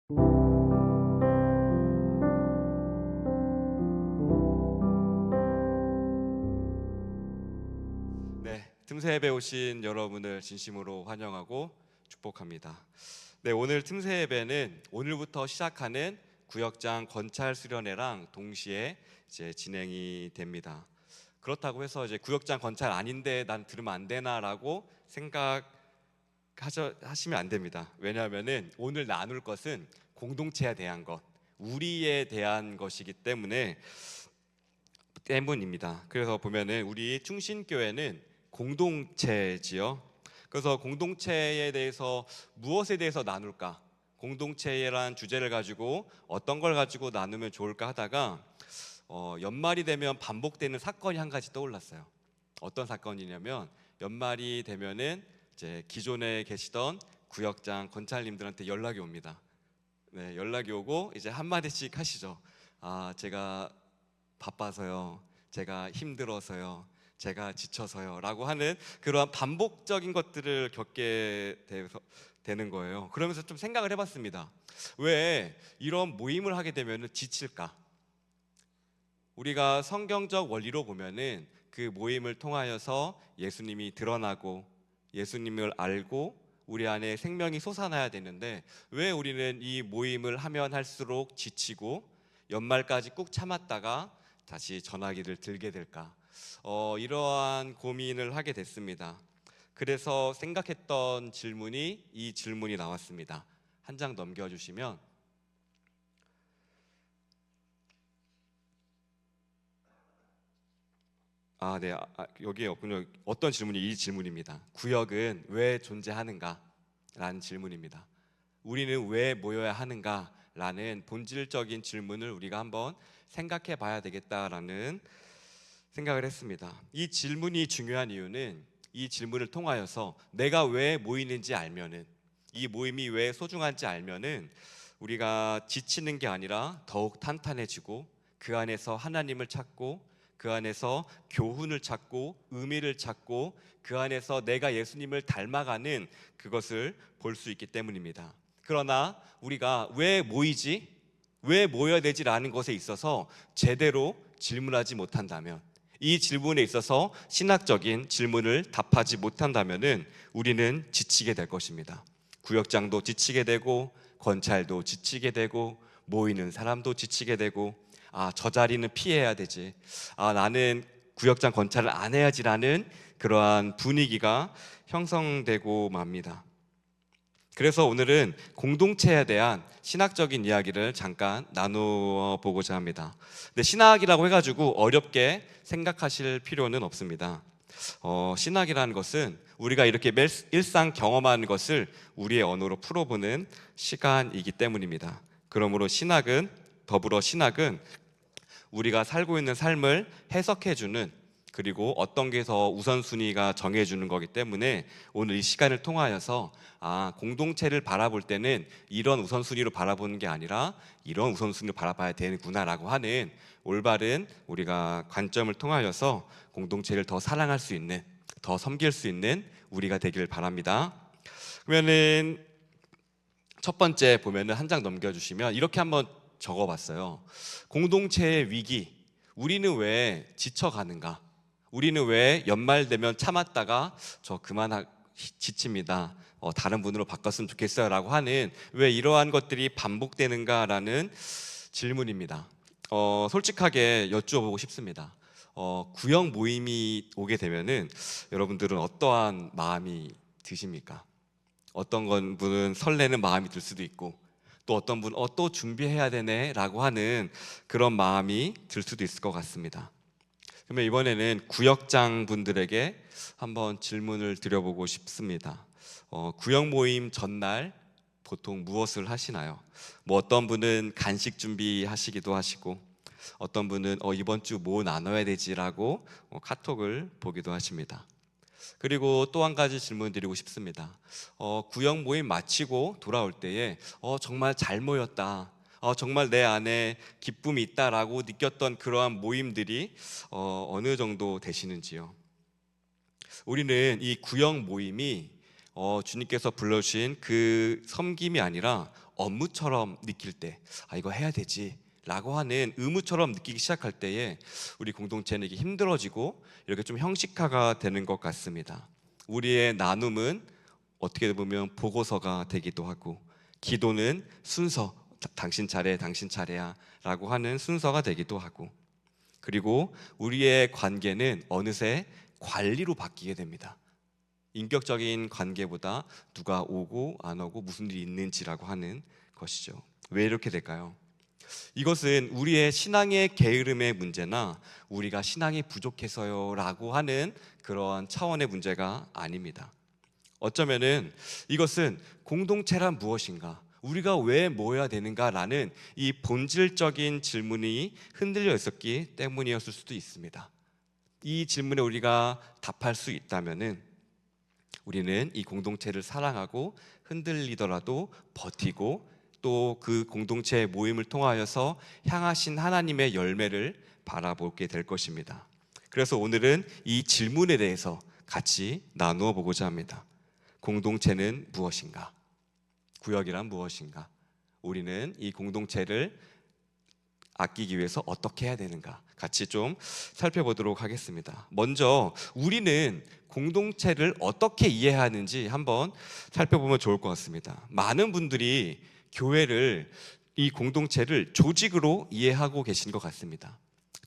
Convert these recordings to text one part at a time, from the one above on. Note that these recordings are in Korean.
네, 틈새 예배 오신 여러분을 진심으로 환영하고 축복합니다. 네, 오늘 틈새 예배는 오늘부터 시작하는 구역장 건찰 수련회랑 동시에 이제 진행이 됩니다. 그렇다고 해서 이제 구역장 건찰 아닌데 난 들으면 안 되나라고 생각하시면 안 됩니다. 왜냐하면은 오늘 나눌 것은 공동체에 대한 것, 우리에 대한 것이기 때문입니다. 그래서 보면은 우리 충신교회는 공동체지요. 그래서 공동체에 대해서 무엇에 대해서 나눌까? 공동체란 주제를 가지고 어떤 걸 가지고 나누면 좋을까 하다가 연말이 되면 반복되는 사건이 한 가지 떠올랐어요. 어떤 사건이냐면 연말이 되면은 이제 기존에 계시던 구역장 건찰님들한테 연락이 옵니다. 네, 연락이 오고 이제 한마디씩 하시죠. 아, 제가 바빠서요, 제가 힘들어서요, 제가 지쳐서요 라고 하는 그러한 반복적인 것들을 되는 거예요. 그러면서 좀 생각을 해봤습니다. 왜 이런 모임을 하게 되면 지칠까? 우리가 성경적 원리로 보면은 그 모임을 통하여서 예수님이 드러나고 예수님을 알고 우리 안에 생명이 솟아나야 되는데 왜 우리는 이 모임을 하면 할수록 지치고 연말까지 꾹 참았다가 다시 전화기를 들게 될까? 이러한 고민을 하게 됐습니다. 그래서 생각했던 질문이 이 질문이 나왔습니다. 한 장 넘겨주시면, 네, 여기에 없군요. 어떤 질문이 이 질문입니다. 구역은 왜 존재하는가? 라는 질문입니다. 우리는 왜 모여야 하는가? 라는 본질적인 질문을 우리가 한번 생각해 봐야 되겠다라는 생각을 했습니다. 이 질문이 중요한 이유는 이 질문을 통하여서 내가 왜 모이는지 알면은, 이 모임이 왜 소중한지 알면은 우리가 지치는 게 아니라 더욱 탄탄해지고 그 안에서 하나님을 찾고 그 안에서 교훈을 찾고 의미를 찾고 그 안에서 내가 예수님을 닮아가는 그것을 볼 수 있기 때문입니다. 그러나 우리가 왜 모이지? 왜 모여야 되지라는 것에 있어서 제대로 질문하지 못한다면, 이 질문에 있어서 신학적인 질문을 답하지 못한다면은 우리는 지치게 될 것입니다. 구역장도 지치게 되고 건찰도 지치게 되고 모이는 사람도 지치게 되고 저 자리는 피해야 되지, 나는 구역장 건찰을 안 해야지라는 그러한 분위기가 형성되고 맙니다. 그래서 오늘은 공동체에 대한 신학적인 이야기를 잠깐 나누어 보고자 합니다. 근데 신학이라고 해가지고 어렵게 생각하실 필요는 없습니다. 신학이라는 것은 우리가 이렇게 일상 경험하는 것을 우리의 언어로 풀어보는 시간이기 때문입니다. 그러므로 더불어 신학은 우리가 살고 있는 삶을 해석해주는, 그리고 어떤 게 더 우선순위가 정해주는 거기 때문에 오늘 이 시간을 통하여서 공동체를 바라볼 때는 이런 우선순위로 바라보는 게 아니라 이런 우선순위로 바라봐야 되는구나라고 하는 올바른 우리가 관점을 통하여서 공동체를 더 사랑할 수 있는, 더 섬길 수 있는 우리가 되기를 바랍니다. 그러면은 첫 번째 보면은 한 장 넘겨주시면 이렇게 한번 적어봤어요. 공동체의 위기, 우리는 왜 지쳐가는가? 우리는 왜 연말 되면 참았다가 저 지칩니다, 다른 분으로 바꿨으면 좋겠어요 라고 하는, 왜 이러한 것들이 반복되는가라는 질문입니다. 솔직하게 여쭈어보고 싶습니다. 구역 모임이 오게 되면은 여러분들은 어떠한 마음이 드십니까? 어떤 분은 설레는 마음이 들 수도 있고, 또 어떤 분은 또 준비해야 되네 라고 하는 그런 마음이 들 수도 있을 것 같습니다. 그러면 이번에는 구역장 분들에게 한번 질문을 드려보고 싶습니다. 구역 모임 전날 보통 무엇을 하시나요? 어떤 분은 간식 준비하시기도 하시고, 어떤 분은 이번 주 뭐 나눠야 되지라고 카톡을 보기도 하십니다. 그리고 또 한 가지 질문 드리고 싶습니다. 구역 모임 마치고 돌아올 때에 정말 잘 모였다, 정말 내 안에 기쁨이 있다라고 느꼈던 그러한 모임들이 어느 정도 되시는지요? 우리는 이 구역 모임이 주님께서 불러주신 그 섬김이 아니라 업무처럼 느낄 때, 이거 해야 되지 라고 하는 의무처럼 느끼기 시작할 때에 우리 공동체는 이게 힘들어지고 이렇게 좀 형식화가 되는 것 같습니다. 우리의 나눔은 어떻게 보면 보고서가 되기도 하고, 기도는 순서, 당신 차례 당신 차례야 라고 하는 순서가 되기도 하고, 그리고 우리의 관계는 어느새 관리로 바뀌게 됩니다. 인격적인 관계보다 누가 오고 안 오고 무슨 일이 있는지라고 하는 것이죠. 왜 이렇게 될까요? 이것은 우리의 신앙의 게으름의 문제나 우리가 신앙이 부족해서요 라고 하는 그런 차원의 문제가 아닙니다. 어쩌면은 이것은 공동체란 무엇인가, 우리가 왜 모여야 되는가라는 이 본질적인 질문이 흔들려 있었기 때문이었을 수도 있습니다. 이 질문에 우리가 답할 수 있다면은 우리는 이 공동체를 사랑하고 흔들리더라도 버티고 또 그 공동체의 모임을 통하여서 향하신 하나님의 열매를 바라보게 될 것입니다. 그래서 오늘은 이 질문에 대해서 같이 나누어 보고자 합니다. 공동체는 무엇인가? 구역이란 무엇인가? 우리는 이 공동체를 아끼기 위해서 어떻게 해야 되는가? 같이 좀 살펴보도록 하겠습니다. 먼저 우리는 공동체를 어떻게 이해하는지 한번 살펴보면 좋을 것 같습니다. 많은 분들이 교회를, 이 공동체를 조직으로 이해하고 계신 것 같습니다.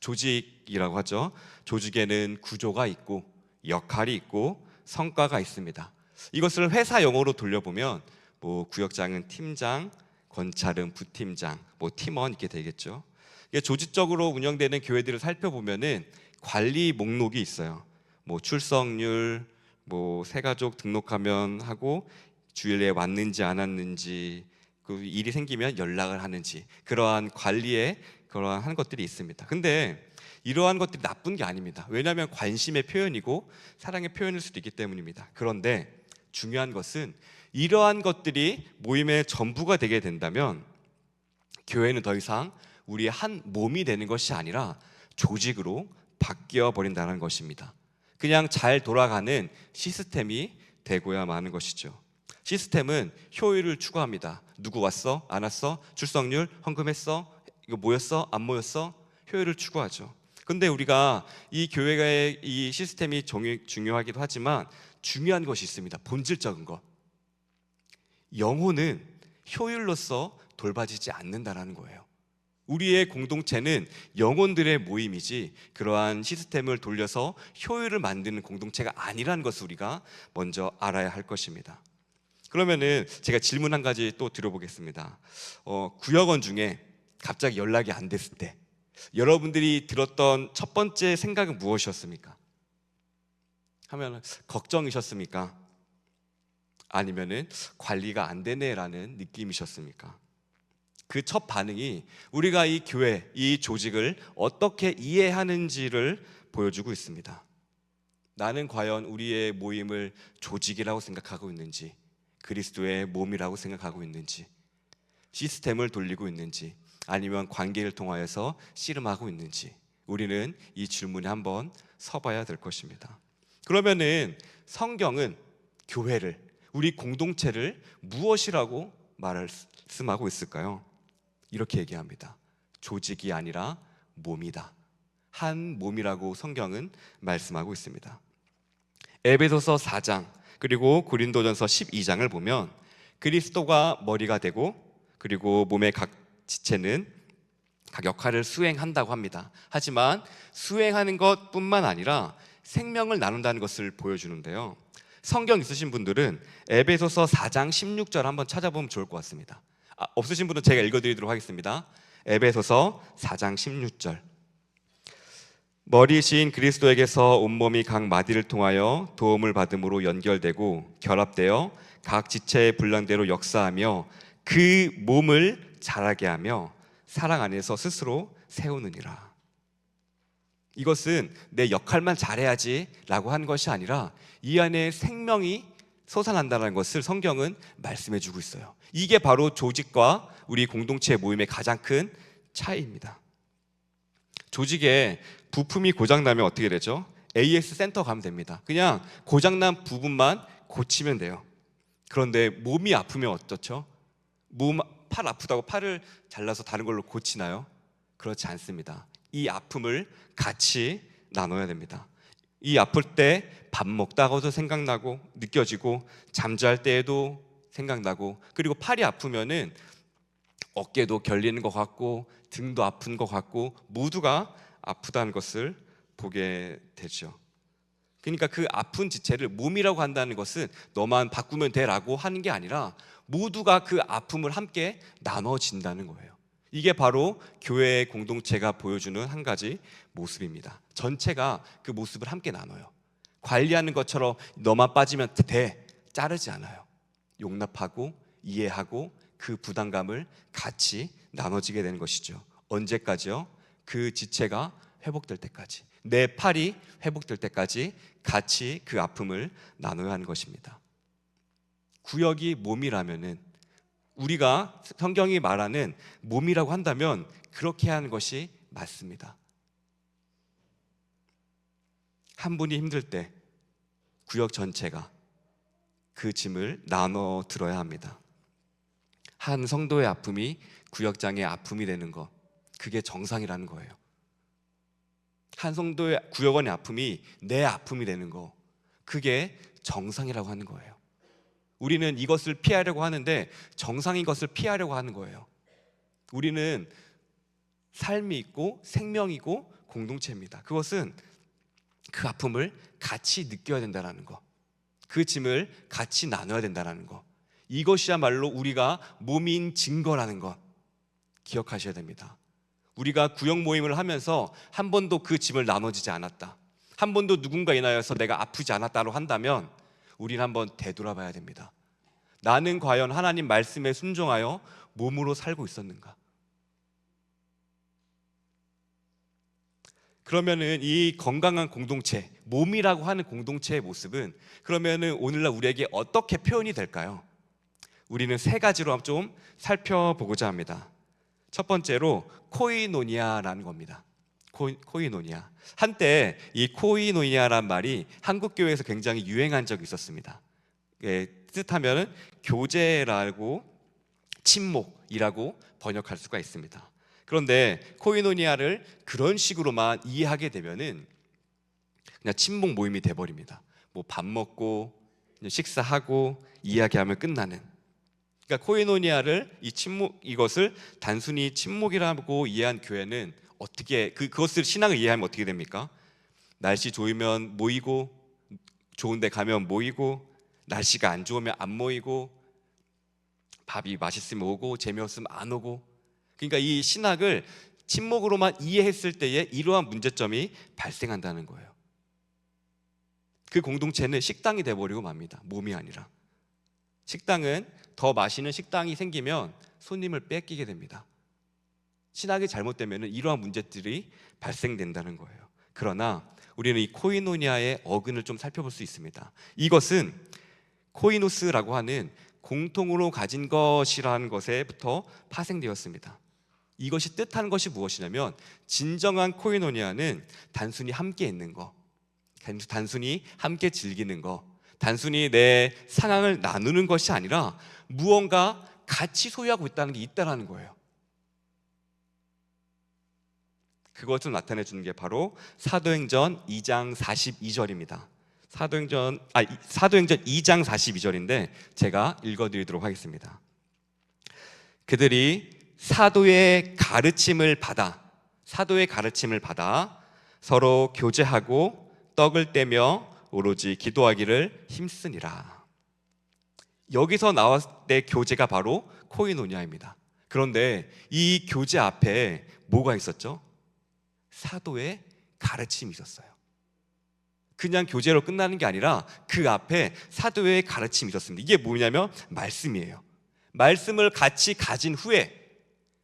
조직이라고 하죠. 조직에는 구조가 있고 역할이 있고 성과가 있습니다. 이것을 회사 용어로 돌려보면 구역장은 팀장, 권찰은 부팀장, 팀원 이렇게 되겠죠. 조직적으로 운영되는 교회들을 살펴보면은 관리 목록이 있어요. 출석률, 새가족 등록하면 하고 주일에 왔는지 안 왔는지, 그 일이 생기면 연락을 하는지, 그러한 관리에 그러한 것들이 있습니다. 근데 이러한 것들이 나쁜 게 아닙니다. 왜냐하면 관심의 표현이고 사랑의 표현일 수도 있기 때문입니다. 그런데 중요한 것은 이러한 것들이 모임의 전부가 되게 된다면 교회는 더 이상 우리의 한 몸이 되는 것이 아니라 조직으로 바뀌어 버린다는 것입니다. 그냥 잘 돌아가는 시스템이 되고야 마는 것이죠. 시스템은 효율을 추구합니다. 누구 왔어? 안 왔어? 출석률? 헌금했어? 이거 모였어? 안 모였어? 효율을 추구하죠. 근데 우리가 이 교회의 이 시스템이 중요하기도 하지만 중요한 것이 있습니다. 본질적인 것. 영혼은 효율로서 돌봐지지 않는다라는 거예요. 우리의 공동체는 영혼들의 모임이지 그러한 시스템을 돌려서 효율을 만드는 공동체가 아니라는 것을 우리가 먼저 알아야 할 것입니다. 그러면은 제가 질문 한 가지 또 드려보겠습니다. 구역원 중에 갑자기 연락이 안 됐을 때 여러분들이 들었던 첫 번째 생각은 무엇이었습니까? 하면 걱정이셨습니까? 아니면은 관리가 안 되네라는 느낌이셨습니까? 그 첫 반응이 우리가 이 교회, 이 조직을 어떻게 이해하는지를 보여주고 있습니다. 나는 과연 우리의 모임을 조직이라고 생각하고 있는지, 그리스도의 몸이라고 생각하고 있는지, 시스템을 돌리고 있는지, 아니면 관계를 통하여서 씨름하고 있는지, 우리는 이 질문에 한번 서봐야 될 것입니다. 그러면은 성경은 교회를, 우리 공동체를 무엇이라고 말씀하고 있을까요? 이렇게 얘기합니다. 조직이 아니라 몸이다. 한 몸이라고 성경은 말씀하고 있습니다. 에베소서 4장 그리고 고린도전서 12장을 보면 그리스도가 머리가 되고 그리고 몸의 각 지체는 각 역할을 수행한다고 합니다. 하지만 수행하는 것뿐만 아니라 생명을 나눈다는 것을 보여주는데요. 성경 있으신 분들은 에베소서 4장 16절 한번 찾아보면 좋을 것 같습니다. 없으신 분은 제가 읽어드리도록 하겠습니다. 에베소서 4장 16절. 머리이신 그리스도에게서 온몸이 각 마디를 통하여 도움을 받음으로 연결되고 결합되어 각 지체의 분량대로 역사하며 그 몸을 자라게 하며 사랑 안에서 스스로 세우느니라. 이것은 내 역할만 잘해야지 라고 하는 것이 아니라 이 안에 생명이 솟아난다는 것을 성경은 말씀해 주고 있어요. 이게 바로 조직과 우리 공동체 모임의 가장 큰 차이입니다. 조직에 부품이 고장나면 어떻게 되죠? AS 센터 가면 됩니다. 그냥 고장난 부분만 고치면 돼요. 그런데 몸이 아프면 어떻죠? 팔 아프다고 팔을 잘라서 다른 걸로 고치나요? 그렇지 않습니다. 이 아픔을 같이 나눠야 됩니다. 이 아플 때 밥 먹다가도 생각나고 느껴지고, 잠잘 때에도 생각나고, 그리고 팔이 아프면은 어깨도 결리는 것 같고 등도 아픈 것 같고 모두가 아프다는 것을 보게 되죠. 그러니까 그 아픈 지체를 몸이라고 한다는 것은 너만 바꾸면 돼라고 하는 게 아니라 모두가 그 아픔을 함께 나눠진다는 거예요. 이게 바로 교회의 공동체가 보여주는 한 가지 모습입니다. 전체가 그 모습을 함께 나눠요. 관리하는 것처럼 너만 빠지면 돼, 자르지 않아요. 용납하고 이해하고 그 부담감을 같이 나눠지게 되는 것이죠. 언제까지요? 그 지체가 회복될 때까지, 내 팔이 회복될 때까지 같이 그 아픔을 나눠야 하는 것입니다. 구역이 몸이라면은, 우리가 성경이 말하는 몸이라고 한다면 그렇게 하는 것이 맞습니다. 한 분이 힘들 때 구역 전체가 그 짐을 나눠 들어야 합니다. 한 성도의 아픔이 구역장의 아픔이 되는 것, 그게 정상이라는 거예요. 한 성도의 구역원의 아픔이 내 아픔이 되는 거, 그게 정상이라고 하는 거예요. 우리는 이것을 피하려고 하는데 정상인 것을 피하려고 하는 거예요. 우리는 삶이 있고 생명이고 공동체입니다. 그것은 그 아픔을 같이 느껴야 된다는 거, 그 짐을 같이 나눠야 된다는 거, 이것이야말로 우리가 몸인 증거라는 것 기억하셔야 됩니다. 우리가 구역 모임을 하면서 한 번도 그 짐을 나눠지지 않았다, 한 번도 누군가 인하여서 내가 아프지 않았다로 한다면 우리는 한번 되돌아봐야 됩니다. 나는 과연 하나님 말씀에 순종하여 몸으로 살고 있었는가? 그러면은 이 건강한 공동체, 몸이라고 하는 공동체의 모습은 그러면은 오늘날 우리에게 어떻게 표현이 될까요? 우리는 세 가지로 좀 살펴보고자 합니다. 첫 번째로 코이노니아라는 겁니다. 코이노니아. 한때 이 코이노니아란 말이 한국 교회에서 굉장히 유행한 적이 있었습니다. 뜻하면은 교제라고, 친목이라고 번역할 수가 있습니다. 그런데 코이노니아를 그런 식으로만 이해하게 되면은 그냥 친목 모임이 돼버립니다. 뭐 밥 먹고 식사하고 이야기하면 끝나는. 그러니까 코이노니아를, 이 친목, 이것을 단순히 친목이라고 이해한 교회는 어떻게 그것을 신앙을 이해하면 어떻게 됩니까? 날씨 좋으면 모이고, 좋은데 가면 모이고, 날씨가 안 좋으면 안 모이고, 밥이 맛있으면 오고 재미없으면 안 오고. 그러니까 이 신학을 친목으로만 이해했을 때에 이러한 문제점이 발생한다는 거예요. 그 공동체는 식당이 돼버리고 맙니다. 몸이 아니라. 식당은 더 맛있는 식당이 생기면 손님을 뺏기게 됩니다. 신학이 잘못되면 이러한 문제들이 발생된다는 거예요. 그러나 우리는 이 코이노니아의 어근을 좀 살펴볼 수 있습니다. 이것은 코이노스라고 하는 공통으로 가진 것이라는 것에부터 파생되었습니다. 이것이 뜻하는 것이 무엇이냐면, 진정한 코이노니아는 단순히 함께 있는 거, 단순히 함께 즐기는 거, 단순히 내 상황을 나누는 것이 아니라 무언가 같이 소유하고 있다는 게 있다는 거예요. 그것을 나타내 주는 게 바로 사도행전 2장 42절입니다. 사도행전 2장 42절인데 제가 읽어드리도록 하겠습니다. 그들이 사도의 가르침을 받아 서로 교제하고 떡을 떼며 오로지 기도하기를 힘쓰니라. 여기서 나왔을 때 교제가 바로 코이노니아입니다. 그런데 이 교제 앞에 뭐가 있었죠? 사도의 가르침이 있었어요. 그냥 교제로 끝나는 게 아니라 그 앞에 사도의 가르침이 있었습니다. 이게 뭐냐면 말씀이에요. 말씀을 같이 가진 후에,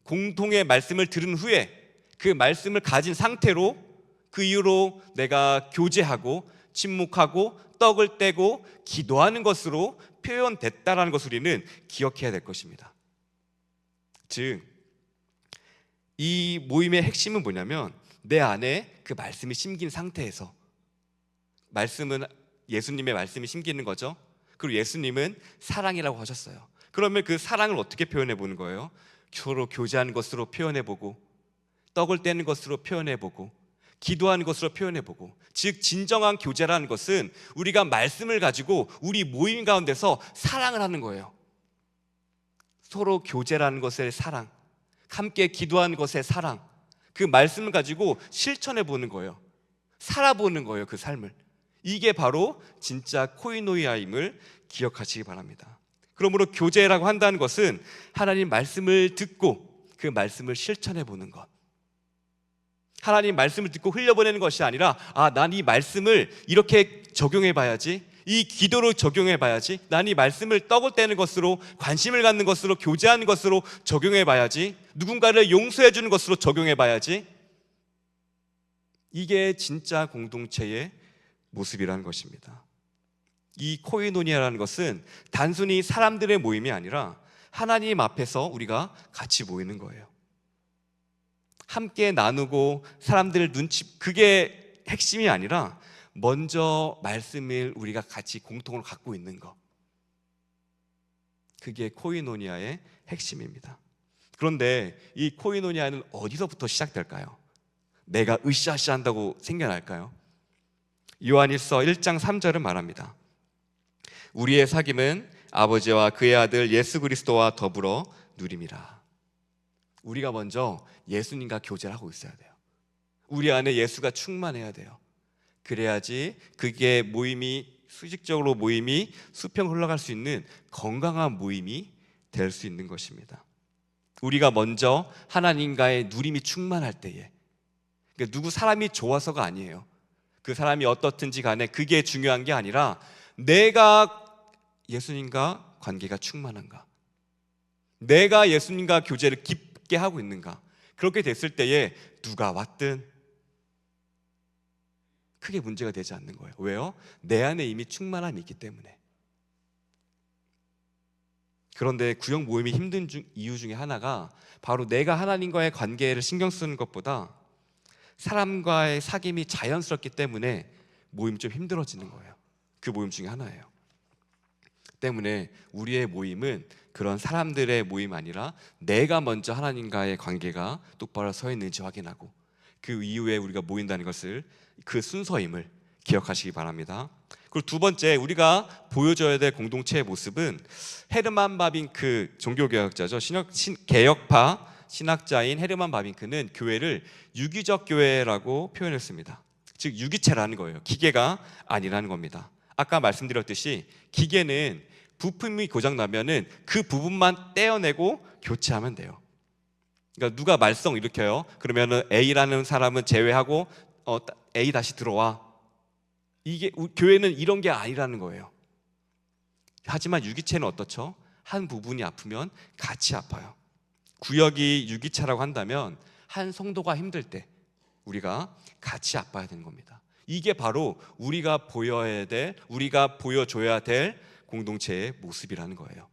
공통의 말씀을 들은 후에 그 말씀을 가진 상태로 그 이후로 내가 교제하고 침묵하고 떡을 떼고 기도하는 것으로 표현됐다라는 것을 우리는 기억해야 될 것입니다. 즉, 이 모임의 핵심은 뭐냐면 내 안에 그 말씀이 심긴 상태에서, 말씀은 예수님의 말씀이 심기는 거죠. 그리고 예수님은 사랑이라고 하셨어요. 그러면 그 사랑을 어떻게 표현해 보는 거예요? 서로 교제하는 것으로 표현해 보고, 떡을 떼는 것으로 표현해 보고, 기도하는 것으로 표현해 보고. 즉 진정한 교제라는 것은 우리가 말씀을 가지고 우리 모임 가운데서 사랑을 하는 거예요. 서로 교제라는 것의 사랑, 함께 기도하는 것의 사랑, 그 말씀을 가지고 실천해 보는 거예요. 살아보는 거예요, 그 삶을. 이게 바로 진짜 코이노니아임을 기억하시기 바랍니다. 그러므로 교제라고 한다는 것은 하나님 말씀을 듣고 그 말씀을 실천해 보는 것. 하나님 말씀을 듣고 흘려보내는 것이 아니라, 난 이 말씀을 이렇게 적용해 봐야지, 이 기도로 적용해 봐야지, 난 이 말씀을 떡을 떼는 것으로, 관심을 갖는 것으로, 교제하는 것으로 적용해 봐야지, 누군가를 용서해 주는 것으로 적용해 봐야지. 이게 진짜 공동체의 모습이라는 것입니다. 이 코이노니아라는 것은 단순히 사람들의 모임이 아니라 하나님 앞에서 우리가 같이 모이는 거예요. 함께 나누고 사람들을 그게 핵심이 아니라 먼저 말씀을 우리가 같이 공통으로 갖고 있는 것, 그게 코이노니아의 핵심입니다. 그런데 이 코이노니아는 어디서부터 시작될까요? 내가 으쌰으쌰 한다고 생겨날까요? 요한일서 1장 3절은 말합니다. 우리의 사귐은 아버지와 그의 아들 예수 그리스도와 더불어 누림이라. 우리가 먼저 예수님과 교제를 하고 있어야 돼요. 우리 안에 예수가 충만해야 돼요. 그래야지 그게 수직적으로 모임이 수평 흘러갈 수 있는 건강한 모임이 될 수 있는 것입니다. 우리가 먼저 하나님과의 누림이 충만할 때에, 그러니까 누구 사람이 좋아서가 아니에요. 그 사람이 어떻든지 간에 그게 중요한 게 아니라 내가 예수님과 관계가 충만한가, 내가 예수님과 교제를 깊게 하고 있는가. 그렇게 됐을 때에 누가 왔든 크게 문제가 되지 않는 거예요. 왜요? 내 안에 이미 충만함이 있기 때문에. 그런데 구역 모임이 힘든 이유 중에 하나가 바로 내가 하나님과의 관계를 신경 쓰는 것보다 사람과의 사귐이 자연스럽기 때문에 모임이 좀 힘들어지는 거예요. 그 모임 중에 하나예요. 때문에 우리의 모임은 그런 사람들의 모임 아니라 내가 먼저 하나님과의 관계가 똑바로 서 있는지 확인하고 그 이후에 우리가 모인다는 것을, 그 순서임을 기억하시기 바랍니다. 그리고 두 번째, 우리가 보여줘야 될 공동체의 모습은 헤르만 바빙크 종교개혁자죠. 개혁파 신학자인 헤르만 바빙크는 교회를 유기적 교회라고 표현했습니다. 즉 유기체라는 거예요. 기계가 아니라는 겁니다. 아까 말씀드렸듯이 기계는 부품이 고장나면은 그 부분만 떼어내고 교체하면 돼요. 그러니까 누가 말썽 일으켜요. 그러면은 A라는 사람은 제외하고 A 다시 들어와. 이게 교회는 이런 게 아니라는 거예요. 하지만 유기체는 어떻죠? 한 부분이 아프면 같이 아파요. 구역이 유기체라고 한다면 한 성도가 힘들 때 우리가 같이 아파야 되는 겁니다. 이게 바로 우리가 보여줘야 될 공동체의 모습이라는 거예요.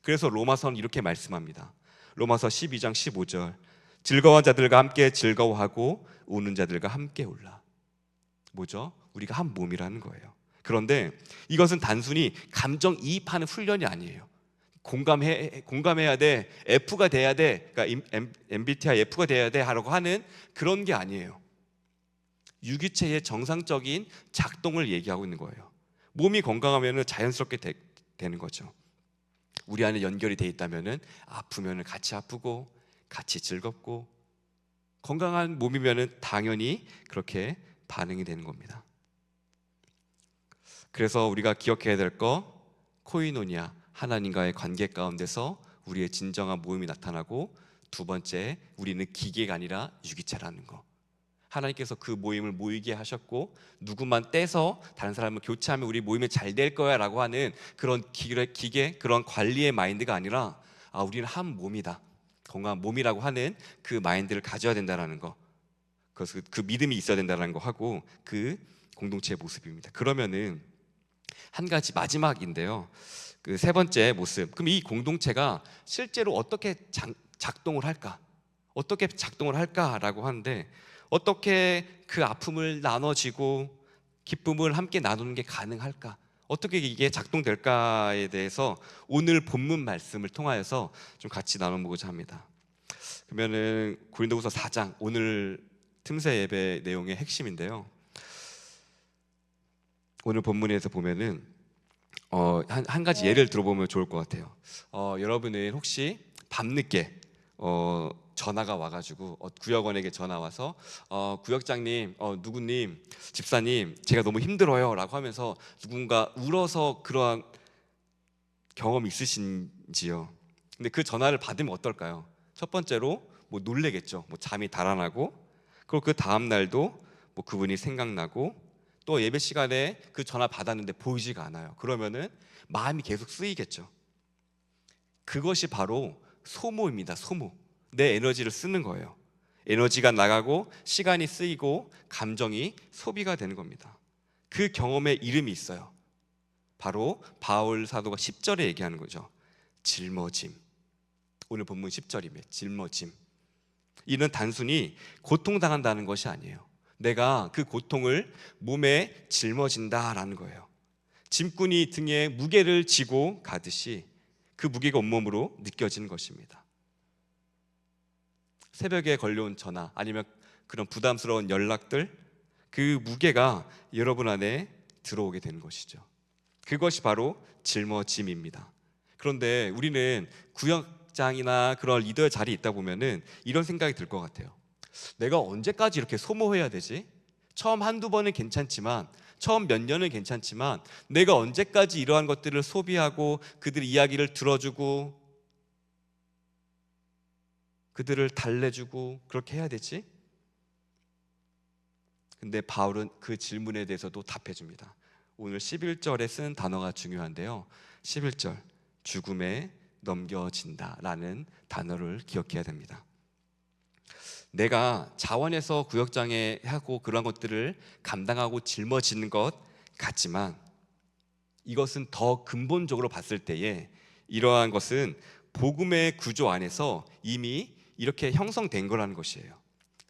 그래서 로마서는 이렇게 말씀합니다. 로마서 12장 15절, 즐거운 자들과 함께 즐거워하고 우는 자들과 함께 울라. 뭐죠? 우리가 한 몸이라는 거예요. 그런데 이것은 단순히 감정이입하는 훈련이 아니에요. 공감해야 돼, F가 돼야 돼, 그러니까 MBTI F가 돼야 돼 하라고 하는 그런 게 아니에요. 유기체의 정상적인 작동을 얘기하고 있는 거예요. 몸이 건강하면 자연스럽게 되는 거죠. 우리 안에 연결이 돼 있다면 아프면 같이 아프고 같이 즐겁고, 건강한 몸이면 당연히 그렇게 반응이 되는 겁니다. 그래서 우리가 기억해야 될 거, 코이노니아, 하나님과의 관계 가운데서 우리의 진정한 모임이 나타나고, 두 번째, 우리는 기계가 아니라 유기체라는 거. 하나님께서 그 모임을 모이게 하셨고 누구만 떼서 다른 사람을 교체하면 우리 모임이 잘 될 거야 라고 하는 그런 기계, 그런 관리의 마인드가 아니라 우리는 한 몸이다, 건강한 몸이라고 하는 그 마인드를 가져야 된다는 거, 그래서 그 믿음이 있어야 된다는 거 하고, 그 공동체의 모습입니다. 그러면은 한 가지 마지막인데요, 그 세 번째 모습. 그럼 이 공동체가 실제로 어떻게 작동을 할까? 어떻게 작동을 할까라고 하는데, 어떻게 그 아픔을 나눠지고 기쁨을 함께 나누는 게 가능할까? 어떻게 이게 작동될까에 대해서 오늘 본문 말씀을 통하여서 좀 같이 나눠보고자 합니다. 그러면은 고린도후서 4장, 오늘 틈새 예배 내용의 핵심인데요. 오늘 본문에서 보면은 한 가지 예를 들어보면 좋을 것 같아요. 여러분은 혹시 밤늦게 전화가 와가지고 구역원에게 전화 와서 구역장님, 누구님, 집사님, 제가 너무 힘들어요라고 하면서 누군가 울어서 그러한 경험이 있으신지요? 근데 그 전화를 받으면 어떨까요? 첫 번째로 뭐 놀래겠죠. 뭐 잠이 달아나고, 그리고 그 다음 날도 뭐 그분이 생각나고, 또 예배 시간에 그 전화 받았는데 보이지가 않아요. 그러면은 마음이 계속 쓰이겠죠. 그것이 바로 소모입니다. 소모. 내 에너지를 쓰는 거예요. 에너지가 나가고 시간이 쓰이고 감정이 소비가 되는 겁니다. 그 경험의 이름이 있어요. 바로 바울 사도가 10절에 얘기하는 거죠. 짊어짐. 오늘 본문 10절이면 짊어짐. 이는 단순히 고통당한다는 것이 아니에요. 내가 그 고통을 몸에 짊어진다라는 거예요. 짐꾼이 등에 무게를 지고 가듯이 그 무게가 온몸으로 느껴지는 것입니다. 새벽에 걸려온 전화, 아니면 그런 부담스러운 연락들, 그 무게가 여러분 안에 들어오게 되는 것이죠. 그것이 바로 짊어짐입니다. 그런데 우리는 구역장이나 그런 리더의 자리에 있다 보면은 이런 생각이 들 것 같아요. 내가 언제까지 이렇게 소모해야 되지? 처음 한두 번은 괜찮지만, 처음 몇 년은 괜찮지만, 내가 언제까지 이러한 것들을 소비하고 그들의 이야기를 들어주고 그들을 달래주고 그렇게 해야 되지? 근데 바울은 그 질문에 대해서도 답해줍니다. 오늘 11절에 쓴 단어가 중요한데요. 11절, 죽음에 넘겨진다라는 단어를 기억해야 됩니다. 내가 자원에서 구역장애 하고 그런 것들을 감당하고 짊어지는 것 같지만, 이것은 더 근본적으로 봤을 때에 이러한 것은 복음의 구조 안에서 이미 이렇게 형성된 거라는 것이에요.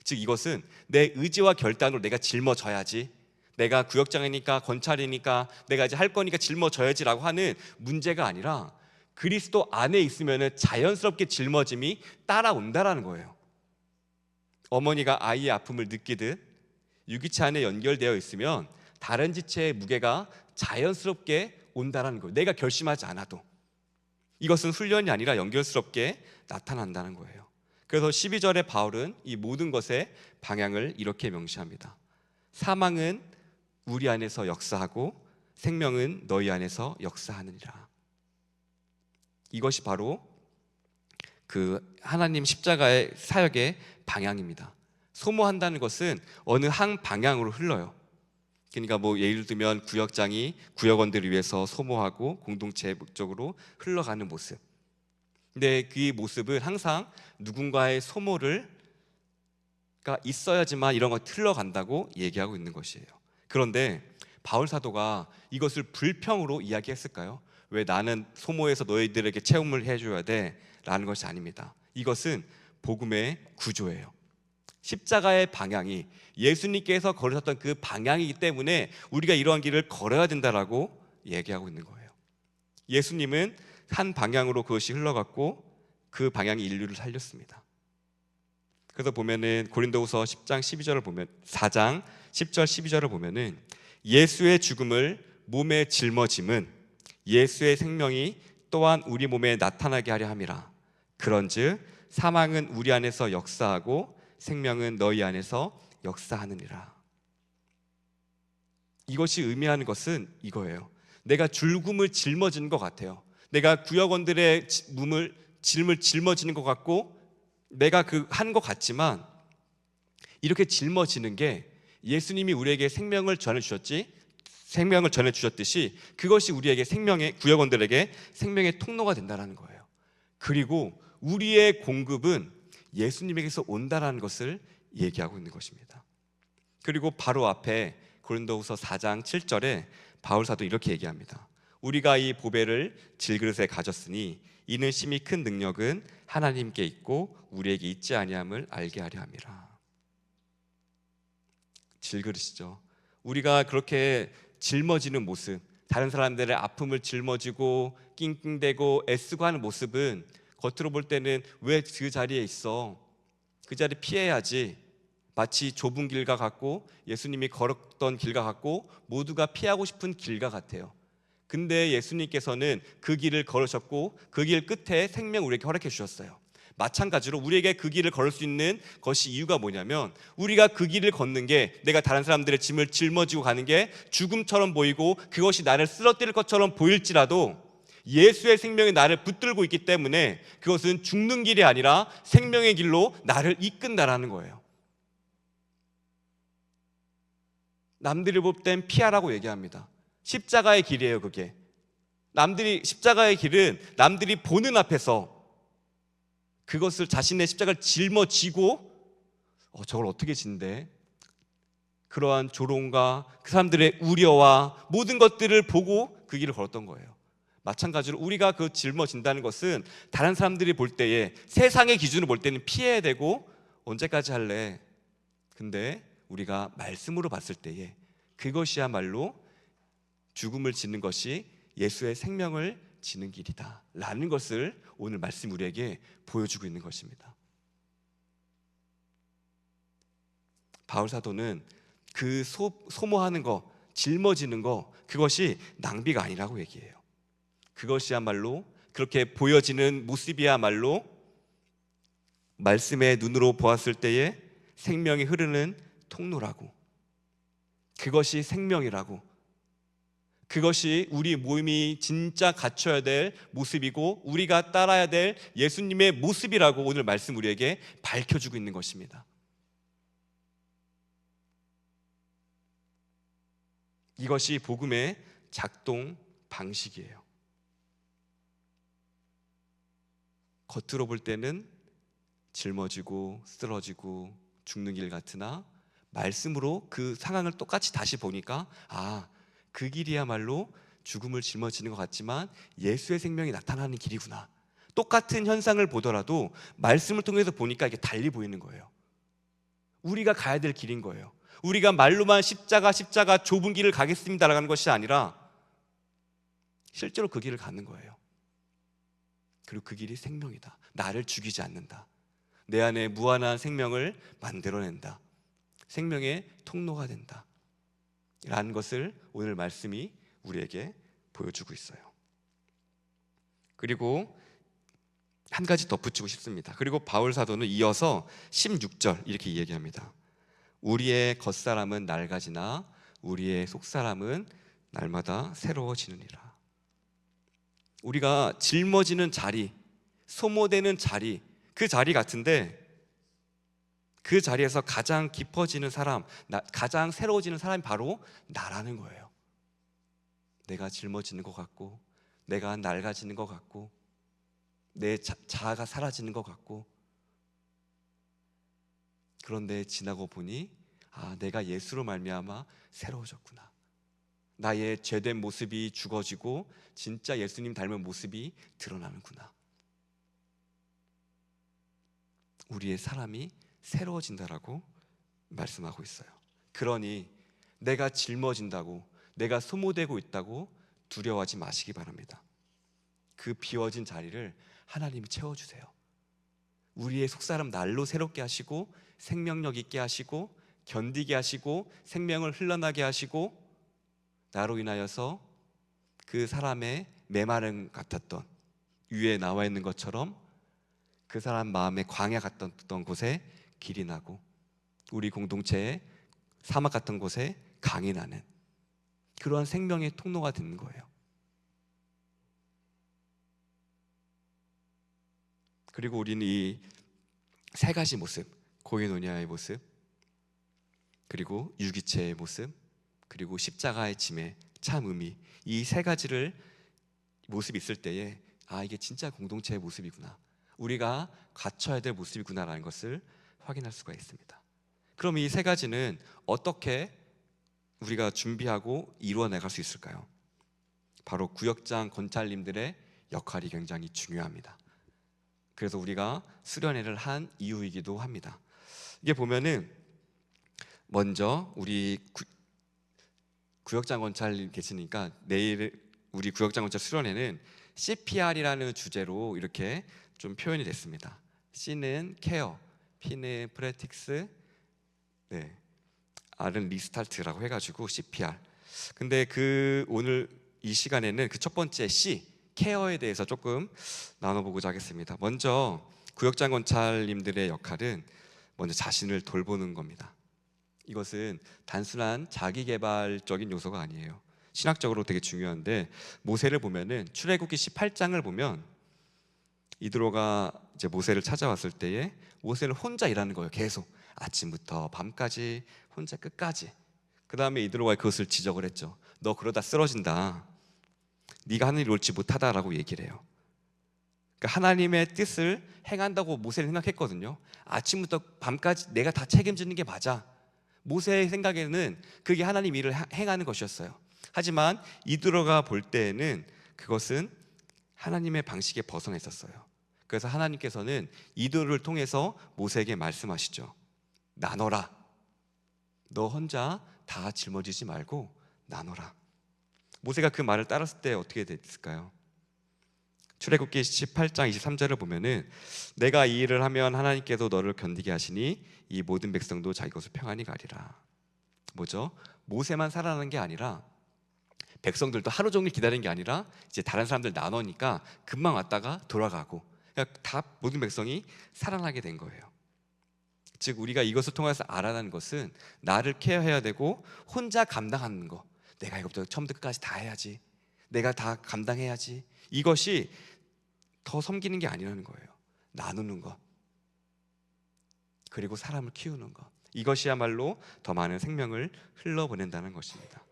즉 이것은 내 의지와 결단으로 내가 짊어져야지, 내가 구역장애니까 건찰이니까 내가 이제 할 거니까 짊어져야지라고 하는 문제가 아니라 그리스도 안에 있으면 자연스럽게 짊어짐이 따라온다라는 거예요. 어머니가 아이의 아픔을 느끼듯 유기체 안에 연결되어 있으면 다른 지체의 무게가 자연스럽게 온다는 거예요. 내가 결심하지 않아도. 이것은 훈련이 아니라 연결스럽게 나타난다는 거예요. 그래서 12절에 바울은 이 모든 것의 방향을 이렇게 명시합니다. 사망은 우리 안에서 역사하고 생명은 너희 안에서 역사하느니라. 이것이 바로 그 하나님 십자가의 사역의 방향입니다. 소모한다는 것은 어느 한 방향으로 흘러요. 그러니까 뭐 예를 들면 구역장이 구역원들을 위해서 소모하고 공동체적으로 흘러가는 모습. 근데 그 모습은 항상 누군가의 소모가 있어야지만 이런 것 흘러간다고 얘기하고 있는 것이에요. 그런데 바울 사도가 이것을 불평으로 이야기했을까요? 왜 나는 소모해서 너희들에게 체험을 해줘야 돼? 라는 것이 아닙니다. 이것은 복음의 구조예요. 십자가의 방향이 예수님께서 걸으셨던 그 방향이기 때문에 우리가 이러한 길을 걸어야 된다라고 얘기하고 있는 거예요. 예수님은 한 방향으로 그것이 흘러갔고 그 방향이 인류를 살렸습니다. 그래서 보면은 고린도후서 10장 12절을 보면 4장 10절 12절을 보면은 예수의 죽음을 몸에 짊어짐은 예수의 생명이 또한 우리 몸에 나타나게 하려 함이라. 그런즉 사망은 우리 안에서 역사하고 생명은 너희 안에서 역사하느니라. 이것이 의미하는 것은 이거예요. 내가 죽음을 짊어지는 것 같아요. 내가 구역원들의 짐을 짊어지는 것 같고 내가 한 것 같지만, 이렇게 짊어지는 게 예수님이 우리에게 생명을 전해주셨듯이 그것이 우리에게 구역원들에게 생명의 통로가 된다는 거예요. 그리고 우리의 공급은 예수님에게서 온다라는 것을 얘기하고 있는 것입니다. 그리고 바로 앞에 고린도후서 4장 7절에 바울 사도 이렇게 얘기합니다. 우리가 이 보배를 질그릇에 가졌으니 이는 심히 큰 능력은 하나님께 있고 우리에게 있지 아니함을 알게 하려 함이라. 질그릇이죠. 우리가 그렇게 짊어지는 모습, 다른 사람들의 아픔을 짊어지고 낑낑대고 애쓰고 하는 모습은 겉으로 볼 때는 왜 그 자리에 있어? 그 자리 피해야지. 마치 좁은 길과 같고 예수님이 걸었던 길과 같고 모두가 피하고 싶은 길과 같아요. 근데 예수님께서는 그 길을 걸으셨고 그 길 끝에 생명 우리에게 허락해 주셨어요. 마찬가지로 우리에게 그 길을 걸을 수 있는 것이 이유가 뭐냐면 우리가 그 길을 걷는 게 내가 다른 사람들의 짐을 짊어지고 가는 게 죽음처럼 보이고 그것이 나를 쓰러뜨릴 것처럼 보일지라도 예수의 생명이 나를 붙들고 있기 때문에 그것은 죽는 길이 아니라 생명의 길로 나를 이끈다라는 거예요. 남들이 볼 땐 피하라고 얘기합니다. 십자가의 길이에요. 그게 십자가의 길은 남들이 보는 앞에서 그것을 자신의 십자가를 짊어지고 저걸 어떻게 진대? 그러한 조롱과 그 사람들의 우려와 모든 것들을 보고 그 길을 걸었던 거예요. 마찬가지로 우리가 그 짊어진다는 것은 다른 사람들이 볼 때에 세상의 기준으로 볼 때는 피해야 되고 언제까지 할래? 근데 우리가 말씀으로 봤을 때에 그것이야말로 죽음을 지는 것이 예수의 생명을 지는 길이다 라는 것을 오늘 말씀 우리에게 보여주고 있는 것입니다. 바울 사도는 그 소모하는 거, 짊어지는 거, 그것이 낭비가 아니라고 얘기해요. 그것이야말로 그렇게 보여지는 모습이야말로 말씀의 눈으로 보았을 때에 생명이 흐르는 통로라고, 그것이 생명이라고, 그것이 우리 몸이 진짜 갖춰야 될 모습이고 우리가 따라야 될 예수님의 모습이라고 오늘 말씀 우리에게 밝혀주고 있는 것입니다. 이것이 복음의 작동 방식이에요. 겉으로 볼 때는 짊어지고 쓰러지고 죽는 길 같으나 말씀으로 그 상황을 똑같이 다시 보니까 그 길이야말로 죽음을 짊어지는 것 같지만 예수의 생명이 나타나는 길이구나. 똑같은 현상을 보더라도 말씀을 통해서 보니까 이게 달리 보이는 거예요. 우리가 가야 될 길인 거예요. 우리가 말로만 십자가 좁은 길을 가겠습니다라는 것이 아니라 실제로 그 길을 가는 거예요. 그리고 그 길이 생명이다. 나를 죽이지 않는다. 내 안에 무한한 생명을 만들어낸다. 생명의 통로가 된다 라는 것을 오늘 말씀이 우리에게 보여주고 있어요. 그리고 한 가지 덧붙이고 싶습니다. 그리고 바울 사도는 이어서 16절 이렇게 이야기합니다. 우리의 겉사람은 낡아지나 우리의 속사람은 날마다 새로워지느니라. 우리가 짊어지는 자리, 소모되는 자리, 그 자리 같은데 그 자리에서 가장 깊어지는 사람, 가장 새로워지는 사람이 바로 나라는 거예요. 내가 짊어지는 것 같고 내가 낡아지는 것 같고 내 자아가 사라지는 것 같고, 그런데 지나고 보니 내가 예수로 말미암아 새로워졌구나. 나의 죄된 모습이 죽어지고 진짜 예수님 닮은 모습이 드러나는구나. 우리의 사람이 새로워진다라고 말씀하고 있어요. 그러니 내가 짊어진다고, 내가 소모되고 있다고 두려워하지 마시기 바랍니다. 그 비워진 자리를 하나님이 채워주세요. 우리의 속사람 날로 새롭게 하시고 생명력 있게 하시고 견디게 하시고 생명을 흘러나게 하시고 나로 인하여서 그 사람의 메마름 같았던 위에 나와 있는 것처럼 그 사람 마음의 광야 같던 곳에 길이 나고 우리 공동체의 사막 같은 곳에 강이 나는 그러한 생명의 통로가 되는 거예요. 그리고 우리는 이 세 가지 모습, 고이노니아의 모습, 그리고 유기체의 모습, 그리고 십자가의 짐의 참 의미, 이 세 가지를 모습이 있을 때에 이게 진짜 공동체의 모습이구나, 우리가 갖춰야 될 모습이구나라는 것을 확인할 수가 있습니다. 그럼 이 세 가지는 어떻게 우리가 준비하고 이루어나갈 수 있을까요? 바로 구역장 권찰님들의 역할이 굉장히 중요합니다. 그래서 우리가 수련회를 한 이유이기도 합니다. 이게 보면은 먼저 우리 구역장 권찰 계시니까 내일 우리 구역장 권찰 수련회는 CPR이라는 주제로 이렇게 좀 표현이 됐습니다. C는 케어, P는 프레틱스, 네, R은 리스타트라고 해가지고 CPR. 근데 오늘 이 시간에는 그 첫 번째 C, 케어에 대해서 조금 나눠보고자 하겠습니다. 먼저 구역장 권찰님들의 역할은 먼저 자신을 돌보는 겁니다. 이것은 단순한 자기개발적인 요소가 아니에요. 신학적으로 되게 중요한데, 모세를 보면은 출애굽기 18장을 보면 이드로가 이제 모세를 찾아왔을 때에 모세는 혼자 일하는 거예요. 계속 아침부터 밤까지 혼자 끝까지. 그 다음에 이드로가 그것을 지적을 했죠. 너 그러다 쓰러진다. 네가 하는 일이 옳지 못하다라고 얘기를 해요. 그러니까 하나님의 뜻을 행한다고 모세는 생각했거든요. 아침부터 밤까지 내가 다 책임지는 게 맞아. 모세의 생각에는 그게 하나님 일을 행하는 것이었어요. 하지만 이드로가 볼 때에는 그것은 하나님의 방식에 벗어나 있었어요. 그래서 하나님께서는 이드로를 통해서 모세에게 말씀하시죠. 나눠라. 너 혼자 다 짊어지지 말고 나눠라. 모세가 그 말을 따랐을 때 어떻게 됐을까요? 출애굽기 18장 23절을 보면은 내가 이 일을 하면 하나님께서 너를 견디게 하시니 이 모든 백성도 자기 것을 평안히 가리라. 뭐죠? 모세만 살아나는 게 아니라 백성들도 하루 종일 기다리는 게 아니라 이제 다른 사람들 나눠니까 금방 왔다가 돌아가고, 그러니까 다 모든 백성이 살아나게 된 거예요. 즉 우리가 이것을 통해서 알아내는 것은 나를 케어해야 되고 혼자 감당하는 거, 내가 이것부터 처음부터 끝까지 다 해야지, 내가 다 감당해야지, 이것이 더 섬기는 게 아니라는 거예요. 나누는 것, 그리고 사람을 키우는 것, 이것이야말로 더 많은 생명을 흘러보낸다는 것입니다.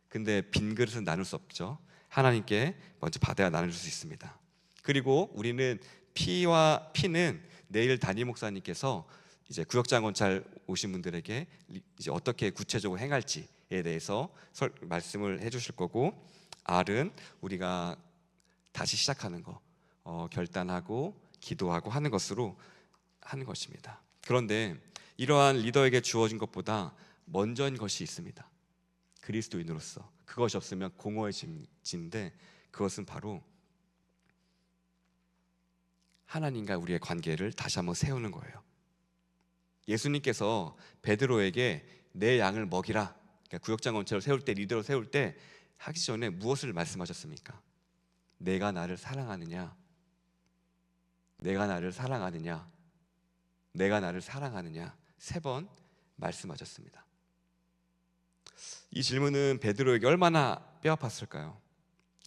근데 빈 그릇은 나눌 수 없죠. 하나님께 먼저 받아야 나눌 수 있습니다. 그리고 우리는 P는 내일 담임 목사님께서 이제 구역장 권찰 오신 분들에게 이제 어떻게 구체적으로 행할지에 대해서 말씀을 해주실 거고, R은 우리가 다시 시작하는 거, 결단하고 기도하고 하는 것으로 하는 것입니다. 그런데 이러한 리더에게 주어진 것보다 먼저인 것이 있습니다. 그리스도인으로서 그것이 없으면 공허해진데, 그것은 바로 하나님과 우리의 관계를 다시 한번 세우는 거예요. 예수님께서 베드로에게 내 양을 먹이라, 그러니까 구역장 권찰을 세울 때, 리더를 세울 때 하기 전에 무엇을 말씀하셨습니까? 내가 나를 사랑하느냐, 내가 나를 사랑하느냐, 내가 나를 사랑하느냐 3번 말씀하셨습니다. 이 질문은 베드로에게 얼마나 뼈아팠을까요?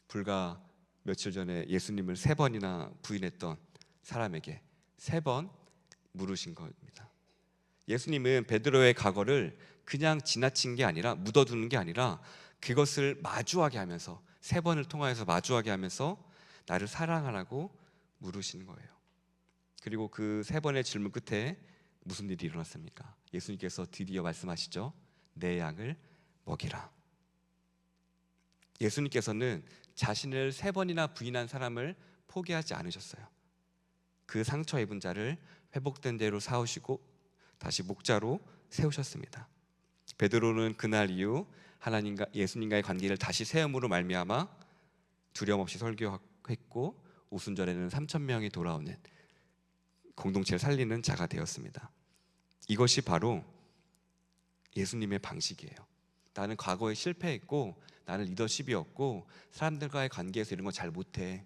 불과 며칠 전에 예수님을 3번이나 부인했던 사람에게 3번 물으신 겁니다. 예수님은 베드로의 과거를 그냥 지나친 게 아니라, 묻어두는 게 아니라 그것을 마주하게 하면서, 3번을 통하여서 마주하게 하면서 나를 사랑하라고 물으시는 거예요. 그리고 그 3번의 질문 끝에 무슨 일이 일어났습니까? 예수님께서 드디어 말씀하시죠. 내 양을 먹이라. 예수님께서는 자신을 3번이나 부인한 사람을 포기하지 않으셨어요. 그 상처 입은 자를 회복된 대로 사오시고 다시 목자로 세우셨습니다. 베드로는 그날 이후 하나님과 예수님과의 관계를 다시 세움으로 말미암아 두려움 없이 설교했고, 오순절에는 3,000명이 돌아오는 공동체를 살리는 자가 되었습니다. 이것이 바로 예수님의 방식이에요. 나는 과거에 실패했고, 나는 리더십이 없고, 사람들과의 관계에서 이런 거 잘 못해.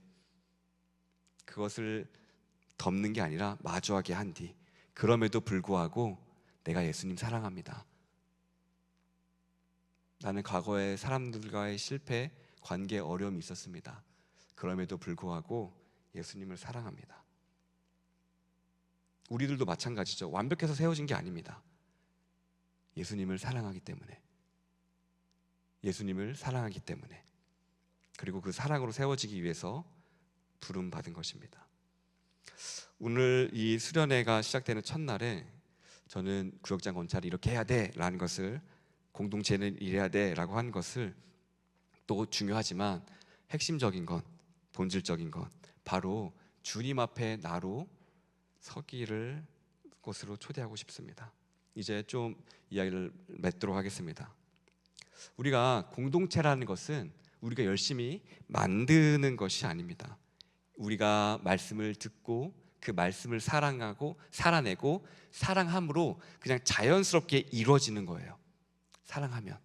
그것을 덮는 게 아니라 마주하게 한 뒤, 그럼에도 불구하고 내가 예수님 사랑합니다. 나는 과거에 사람들과의 실패, 관계에 어려움이 있었습니다. 그럼에도 불구하고 예수님을 사랑합니다. 우리들도 마찬가지죠. 완벽해서 세워진 게 아닙니다. 예수님을 사랑하기 때문에, 예수님을 사랑하기 때문에, 그리고 그 사랑으로 세워지기 위해서 부름 받은 것입니다. 오늘 이 수련회가 시작되는 첫날에 저는 구역장 권찰이 이렇게 해야 돼 라는 것을, 공동체는 이래야 돼 라고 하는 것을, 또 중요하지만 핵심적인 건, 본질적인 건 바로 주님 앞에 나로 서기를 곳으로 초대하고 싶습니다. 이제 좀 이야기를 맺도록 하겠습니다. 우리가 공동체라는 것은 우리가 열심히 만드는 것이 아닙니다. 우리가 말씀을 듣고 그 말씀을 사랑하고 살아내고 사랑함으로 그냥 자연스럽게 이루어지는 거예요. 사랑하면.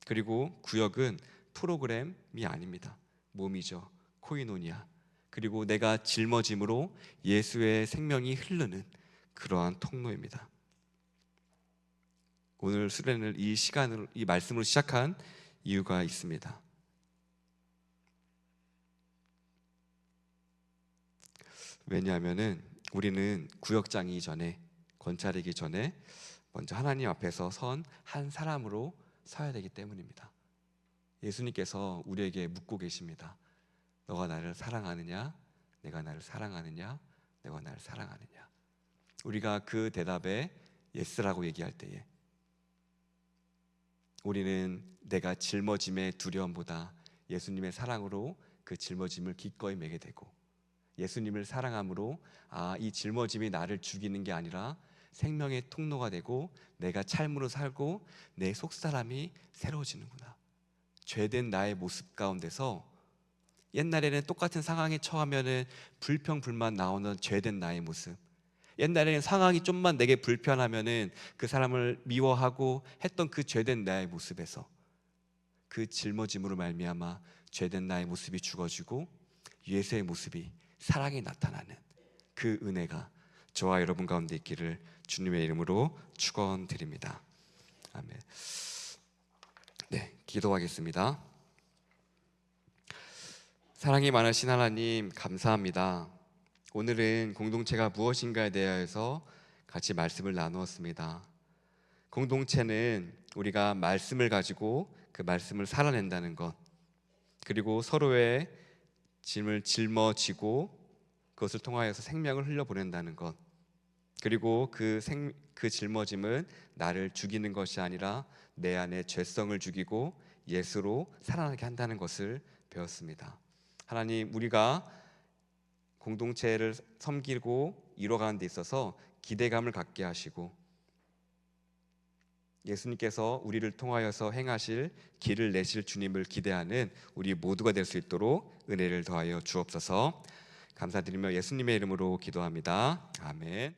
그리고 구역은 프로그램이 아닙니다. 몸이죠. 코이노니아. 그리고 내가 짊어짐으로 예수의 생명이 흐르는 그러한 통로입니다. 오늘 수련을 이 말씀으로 시작한 이유가 있습니다. 왜냐하면은 우리는 구역장이기 전에, 권찰이기 전에 먼저 하나님 앞에서 선 한 사람으로 서야 되기 때문입니다. 예수님께서 우리에게 묻고 계십니다. 너가 나를 사랑하느냐? 내가 나를 사랑하느냐? 내가 나를 사랑하느냐? 우리가 그 대답에 예스라고 얘기할 때에 우리는 내가 짊어짐의 두려움보다 예수님의 사랑으로 그 짊어짐을 기꺼이 매게 되고, 예수님을 사랑함으로 이 짊어짐이 나를 죽이는 게 아니라 생명의 통로가 되고 내가 삶으로 살고 내 속사람이 새로워지는구나. 죄된 나의 모습 가운데서 옛날에는 똑같은 상황에 처하면은 불평불만 나오는 죄된 나의 모습, 옛날에는 상황이 좀만 내게 불편하면은 그 사람을 미워하고 했던 그 죄된 나의 모습에서 그 짊어짐으로 말미암아 죄된 나의 모습이 죽어지고 예수의 모습이 사랑이 나타나는 그 은혜가 저와 여러분 가운데 있기를 주님의 이름으로 축원드립니다. 아멘. 네, 기도하겠습니다. 사랑이 많으신 하나님, 감사합니다. 오늘은 공동체가 무엇인가에 대해서 같이 말씀을 나누었습니다. 공동체는 우리가 말씀을 가지고 그 말씀을 살아낸다는 것, 그리고 서로의 짐을 짊어지고 그것을 통하여서 생명을 흘려보낸다는 것, 그리고 그 짊어짐은 나를 죽이는 것이 아니라 내 안에 죄성을 죽이고 예수로 살아나게 한다는 것을 배웠습니다. 하나님, 우리가 공동체를 섬기고 이뤄가는 데 있어서 기대감을 갖게 하시고 예수님께서 우리를 통하여서 행하실 길을 내실 주님을 기대하는 우리 모두가 될 수 있도록 은혜를 더하여 주옵소서. 감사드리며 예수님의 이름으로 기도합니다. 아멘.